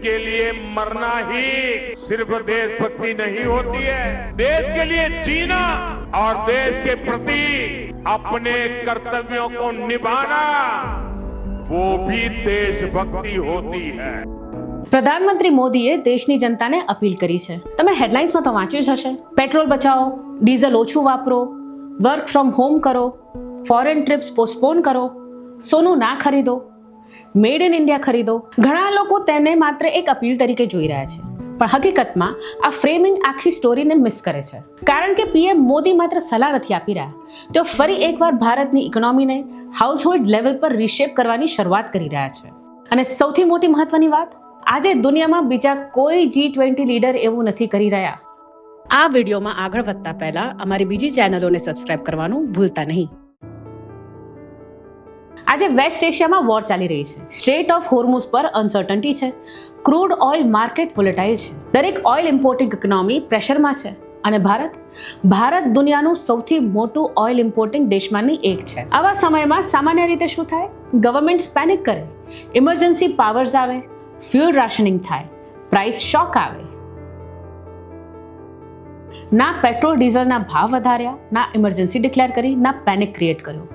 के लिए मरना ही सिर्फ देशभक्ति नहीं होती है, देश के लिए जीना और देश के प्रति अपने कर्तव्यों को निभाना वो भी देशभक्ति होती है। પ્રધાનમંત્રી મોદીએ દેશની જનતાને અપીલ કરી છે. તમે હેડલાઇન્સમાં તો વાંચ્યું જ હશે. પેટ્રોલ બચાવો, ડીઝલ ઓછું વાપરો, વર્ક ફ્રોમ હોમ કરો, ફોરેન ટ્રીપ્સ પોસ્ટપોન કરો, સોનું ના ખરીદો, મેડ ઇન ઇન્ડિયા ખરીદો. ઘણા લોકો તેને માત્ર એક અપીલ તરીકે જોઈ રહ્યા છે, પણ હકીકતમાં આ ફ્રેમિંગ આખી સ્ટોરીને મિસ કરે છે. કારણ કે પીએમ મોદી માત્ર સલાહ નથી આપી રહ્યા, તેઓ ફરી એકવાર ભારતની ઇકોનોમીને હાઉસહોલ્ડ લેવલ પર રીશેપ કરવાની શરૂઆત કરી રહ્યા છે. અને સૌથી મોટી મહત્વની વાત, આજે દુનિયામાં બીજા કોઈ G20 લીડર એવું નથી કરી રહ્યા. આ વિડીયોમાં આગળ વધતા પહેલા અમારી બીજી ચેનલોને સબસ્ક્રાઇબ કરવાનું ભૂલતા નહીં. આજે વેસ્ટ એશિયામાં વોર ચાલી રહી છે. સ્ટ્રેટ ઓફ હોર્મુઝ પર અનસર્ટનિટી છે. ક્રૂડ ઓઇલ માર્કેટ વોલેટાઇલ છે. દરેક ઓઇલ ઇમ્પોર્ટિંગ ઇકોનોમી પ્રેશરમાં છે. અને ભારત દુનિયાનું સૌથી મોટું ઓઇલ ઇમ્પોર્ટિંગ દેશમાંની એક છે. આવા સમયમાં સામાન્ય રીતે શું થાય? ગવર્મેન્ટ્સ પેનિક કરે, ઇમરજન્સી પાવર્સ આવે, ફ્યુઅલ રાશનિંગ થાય, પ્રાઇસ શોક આવે. ના પેટ્રોલ ડીઝલના ભાવ વધાર્યા, ના ઇમરજન્સી ડિક્લેર કરી, ના પેનિક ક્રિએટ કર્યો.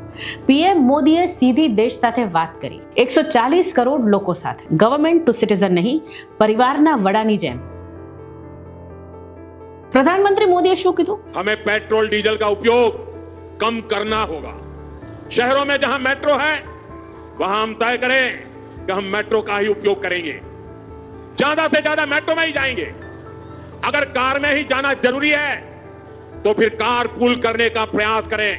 પીએમ મોદીએ સીધી દેશ સાથે વાત કરી, 140 કરોડ લોકો સાથે. ગવર્મેન્ટ ટુ સિટીઝન નહીં, પરિવારના વડાની જેમ. प्रधानमंत्री मोदी ने शू कीधु? हमें पेट्रोल डीजल का उपयोग कम करना होगा. शहरों में जहां मेट्रो है वहां हम तय करें कि हम मेट्रो का ही उपयोग करेंगे, ज्यादा से ज्यादा मेट्रो में ही जाएंगे. अगर कार में ही जाना जरूरी है तो फिर कार पूल करने का प्रयास करें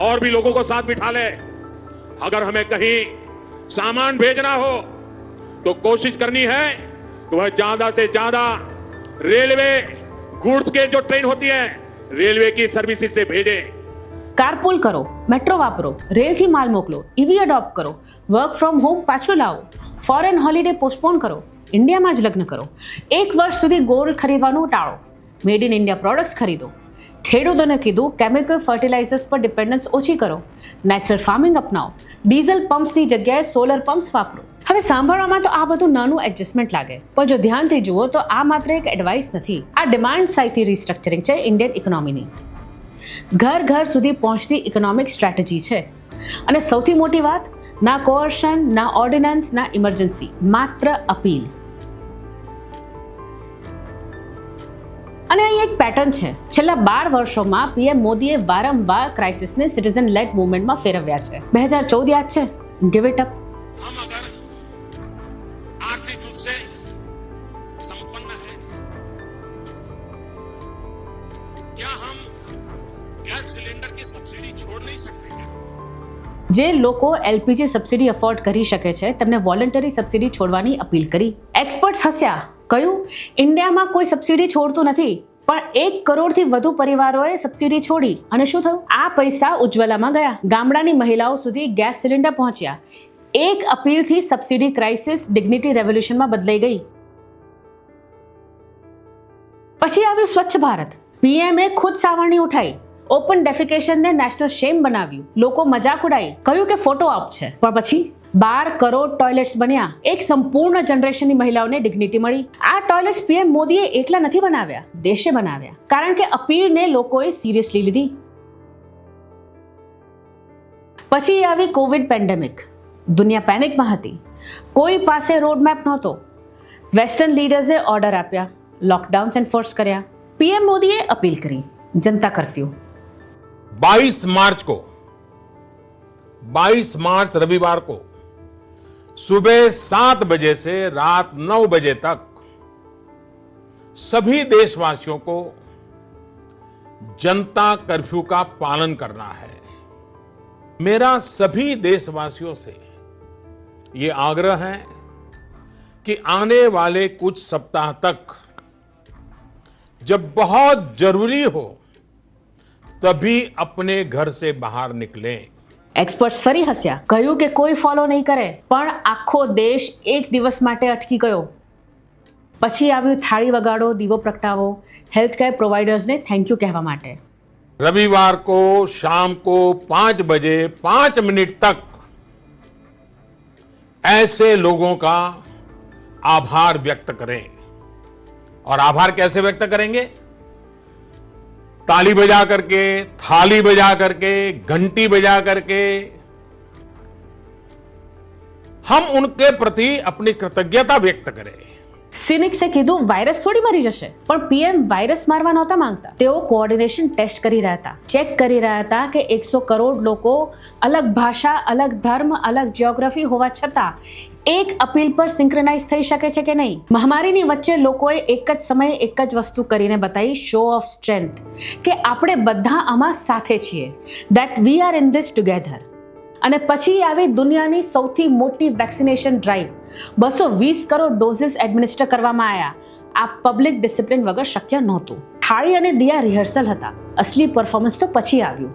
और भी लोगों को साथ बिठा ले. अगर हमें कहीं सामान भेजना हो तो कोशिश करनी है कि वह ज्यादा से ज्यादा रेलवे गुड्स के जो ट्रेन होती है रेलवे की सर्विसेज से भेजे. कारपूल કરો, મેટ્રો વાપરો, રેલથી માલ મોકલો, ઈવી એડોપ્ટ કરો, વર્ક ફ્રોમ હોમ પાછું લાવો, ફોરેન હોલિડે પોસ્ટપોન કરો, ઇન્ડિયામાં જ લગ્ન કરો, 1 વર્ષ સુધી ગોલ્ડ ખરીદવાનું ટાળો, મેડ ઇન ઇન્ડિયા પ્રોડક્ટ્સ ખરીદો. ખેડૂતોને કીધું કેમિકલ ફર્ટિલાઇઝર્સ પર ડિપેન્ડન્સ ઓછી કરો, નેચરલ ફાર્મિંગ અપનાવો, ડીઝલ પમ્પ્સની જગ્યાએ સોલર પમ્પ્સ વાપરો. હવે સાંભળવામાં તો આ બધું નાનું એડજસ્ટમેન્ટ લાગે, પણ જો ધ્યાનથી જુઓ તો આ માત્ર એક એડવાઇસ નથી. આ ડિમાન્ડ સાઇડથી રિસ્ટ્રક્ચરિંગ છે ઇન્ડિયન ઇકોનોમીની. ઘર ઘર સુધી પહોંચતી ઇકોનોમિક સ્ટ્રેટેજી છે. અને સૌથી મોટી વાત, ના કોર્શન, ના ઓર્ડિનન્સ, ના ઇમરજન્સી, માત્ર અપીલ. અને અહીં એક પેટર્ન છે. છેલ્લા 12 વર્ષોમાં પીએમ મોદીએ વારંવાર ક્રાઇસિસને સિટીઝન લેડ મૂવમેન્ટમાં ફેરવ્યા છે. 2014 યાદ છે? Give it up. हम अगर आर्थिक रूप से संपन्न है, क्या हम गैस सिलेंडर की सब्सिडी छोड़ नहीं सकते क्या? જે લોકો એલપીજી સબસિડી અફોર્ડ કરી શકે છે તેમને વોલન્ટરી સબસિડી છોડવાની અપીલ કરી. એક્સપર્ટ્સ હસ્યા, કહ્યું ઇન્ડિયામાં કોઈ સબસિડી છોડતું નથી, પણ 1 કરોડથી વધુ પરિવારોએ સબસિડી છોડી. અને શું થયું? આ પૈસા ઉજ્જવલામાં ગયા, ગામડાની મહિલાઓ સુધી ગેસ સિલિન્ડર પહોંચ્યા. એક અપીલથી સબસિડી ક્રાઇસિસ ડિગ્નિટી રેવોલ્યુશનમાં બદલાઈ ગઈ. પછી આવ્યું સ્વચ્છ ભારત. પીએમએ ખુદ સાવરણી ઉઠાઈ, ઓપન ડેફિકેશનને નેશનલ શેમ બનાવ્યું, લોકો મજાક ઉડાઈ, કહ્યું કે ફોટો ઓપ છે. પણ પછી 12 કરોડ ટોયલેટ્સ બન્યા, એક સંપૂર્ણ જનરેશનની મહિલાઓને ડિગ્નિટી મળી. આ ટોયલેટ્સ પીએમ મોદીએ એકલા નથી બનાવ્યા, દેશે બનાવ્યા, કારણ કે અપીલને લોકોએ સિરિયસલી લીધી. પછી આવી કોવિડ પેન્ડેમિક. દુનિયા પેનિકમાં હતી, કોઈ પાસે રોડમેપ નહોતો. વેસ્ટર્ન લીડર્સે ઓર્ડર આપ્યા, લોકડાઉન્સ એન્ફોર્સ કર્યા. પીએમ મોદીએ અપીલ કરી, जनता कर्फ्यू. 22 मार्च रविवार को सुबह 7 बजे से रात 9 बजे तक सभी देशवासियों को जनता कर्फ्यू का पालन करना है. मेरा सभी देशवासियों से ये आग्रह है कि आने वाले कुछ सप्ताह तक जब बहुत जरूरी हो तभी अपने घर से बाहर निकलें. એક્સપર્ટ્સ ફરી હસ્યા, કહ્યું કે કોઈ ફોલો નહીં કરે, પણ આખો દેશ એક દિવસ માટે અટકી ગયો. પછી આવ્યું થાળી વગાડો, દીવો પ્રગટાવો, હેલ્થ કેર પ્રોવાઇડર્સને થેન્ક યુ કહેવા માટે. रविवार को शाम को 5 बजे 5 मिनट तक ऐसे लोगों का आभार व्यक्त करें। और आभार कैसे व्यक्त करेंगे? ताली बजा करके, थाली बजा करके, घंटी बजा करके हम उनके प्रति अपनी कृतज्ञता व्यक्त करें। સિનિક્સે કીધું વાયરસ થોડી મરી જશે, પણ પીએમ વાયરસ મારવા નહોતા માંગતા. તેઓ કોઓર્ડિનેશન ટેસ્ટ કરી રહ્યા હતા, ચેક કરી રહ્યા હતા કે 100 કરોડ લોકો, અલગ ભાષા, અલગ ધર્મ, અલગ જ્યોગ્રાફી હોવા છતાં એક અપીલ પર સિંક્રનાઇઝ થઈ શકે છે કે નહીં. મહામારીની વચ્ચે લોકોએ એક જ સમયે એક જ વસ્તુ કરીને બતાવી, શો ઓફ સ્ટ્રેન્થ, કે આપણે બધા આમાં સાથે છીએ, that we are in this together. અને પછી આવી દુનિયાની સૌથી મોટી વેક્સિનેશન ડ્રાઈવ, 220 કરોડ ડોઝિસ એડમિનિસ્ટર કરવામાં આવ્યા. આ પબ્લિક ડિસિપ્લિન વગર શક્ય નહોતું. થાળી અને દિયા રિહર્સલ હતા, અસલી પરફોર્મન્સ તો પછી આવ્યું.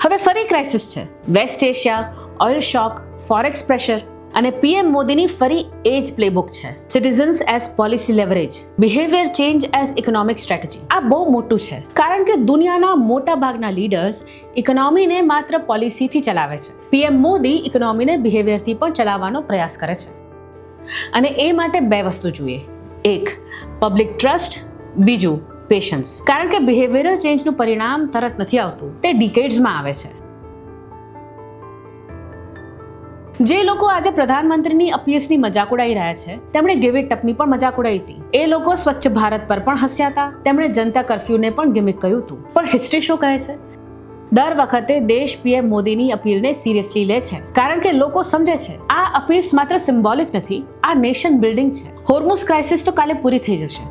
હવે ફરી ક્રાઇસિસ છે. West Asia, oil shock, forex pressure અને પીએમ મોદીની ફરી એ જ પ્લેબુક છે. Citizens as policy leverage, behaviour change as economic strategy. આ બહુ મોટું છે, કારણ કે દુનિયાના મોટા ભાગના લીડર્સ ઇકોનોમીને માત્ર પોલિસીથી ચલાવે છે. પીએમ મોદી ઇકોનોમીને બિહેવિયરથી પણ ચલાવવાનો પ્રયાસ કરે છે. અને એ માટે બે વસ્તુ જોઈએ. એક, પબ્લિક ટ્રસ્ટ. બીજું, પેશન્સ. કારણ કે બિહેવિયરલ ચેન્જનું પરિણામ તરત નથી આવતું, તે ડિકેડ્સમાં આવે છે. જે લોકો આજે પ્રધાનમંત્રીની અપીલ્સની મજાક ઉડાવી રહ્યા છે, તેમણે ગિવ ઇટ અપની પણ મજાક ઉડાવી હતી. એ લોકો સ્વચ્છ ભારત પર પણ હસ્યા હતા, તેમણે જનતા કર્ફ્યુને પણ ગિમિક કહ્યું હતું. પણ હિસ્ટ્રી શું કહે છે? દર વખતે દેશ પીએમ મોદીની અપીલને સિરિયસલી લે છે, કારણ કે લોકો સમજે છે આ અપીલ્સ માત્ર સિમ્બોલિક નથી, આ નેશન બિલ્ડિંગ છે. હોર્મુઝ ક્રાઇસિસ તો કાલે પૂરી થઈ જશે,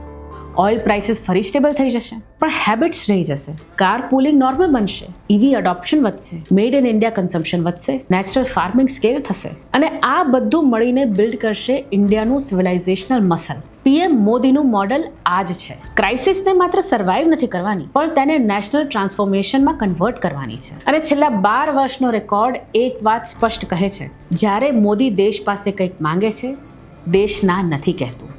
ઓઇલ પ્રાઇસીસ ફરી સ્ટેબલ થઈ જશે, પણ હેબિટ્સ રહી જશે. કાર પુલિંગ નોર્મલ બનશે, ઈવી એડોપ્શન વધશે, મેડ ઇન ઇન્ડિયા કન્ઝમ્પશન વધશે, નેચરલ ફાર્મિંગ સ્કેલ થશે, અને આ બધું મળીને બિલ્ડ કરશે ઇન્ડિયાનું સિવિલાઇઝેશનલ મસલ. પીએમ મોદીનું મોડલ આ જ છે. ક્રાઇસિસને માત્ર સર્વાઈવ નથી કરવાની, પણ તેને નેશનલ ટ્રાન્સફોર્મેશનમાં કન્વર્ટ કરવાની છે. અને છેલ્લા 12 વર્ષનો રેકોર્ડ એક વાત સ્પષ્ટ કહે છે, જ્યારે મોદી દેશ પાસે કંઈક માંગે છે, દેશ ના નથી કહેતું.